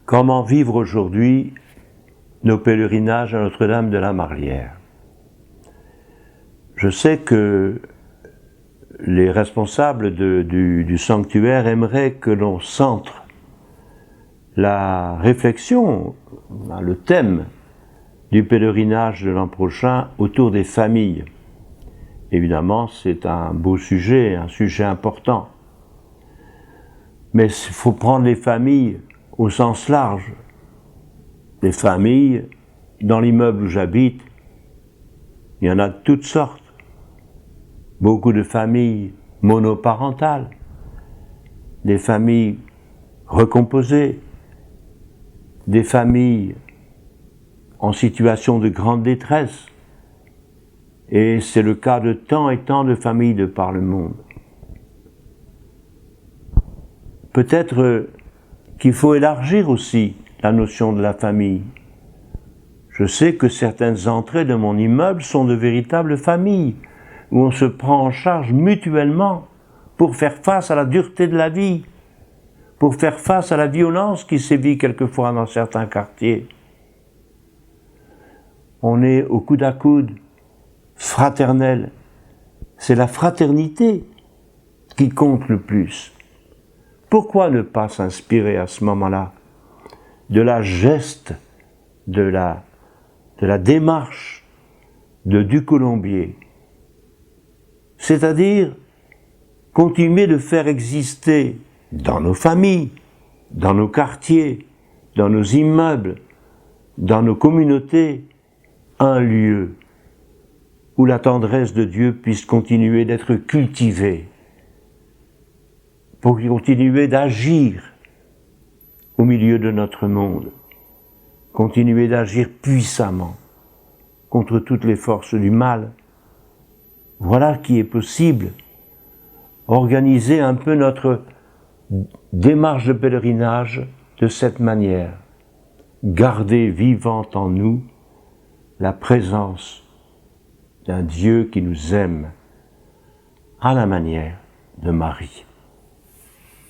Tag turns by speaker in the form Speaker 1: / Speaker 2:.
Speaker 1: Comment vivre aujourd'hui nos pèlerinages à Notre-Dame de la Marlière? Je sais que les responsables du sanctuaire aimeraient que l'on centre la réflexion, le thème du pèlerinage de l'an prochain autour des familles. Évidemment, c'est un beau sujet, un sujet important. Mais il faut prendre les familles au sens large. Les familles, dans l'immeuble où j'habite, il y en a de toutes sortes. Beaucoup de familles monoparentales, des familles recomposées, des familles en situation de grande détresse. Et c'est le cas de tant et tant de familles de par le monde. Peut-être qu'il faut élargir aussi la notion de la famille. Je sais que certaines entrées de mon immeuble sont de véritables familles, où on se prend en charge mutuellement pour faire face à la dureté de la vie, pour faire face à la violence qui sévit quelquefois dans certains quartiers. On est au coude à coude, fraternel. C'est la fraternité qui compte le plus. Pourquoi ne pas s'inspirer à ce moment-là de la geste, de la démarche de Ducolombier, c'est-à-dire continuer de faire exister dans nos familles, dans nos quartiers, dans nos immeubles, dans nos communautés, un lieu où la tendresse de Dieu puisse continuer d'être cultivée, pour continuer d'agir au milieu de notre monde, continuer d'agir puissamment contre toutes les forces du mal. Voilà qui est possible. Organiser un peu notre démarche de pèlerinage de cette manière. Garder vivante en nous la présence d'un Dieu qui nous aime à la manière de Marie.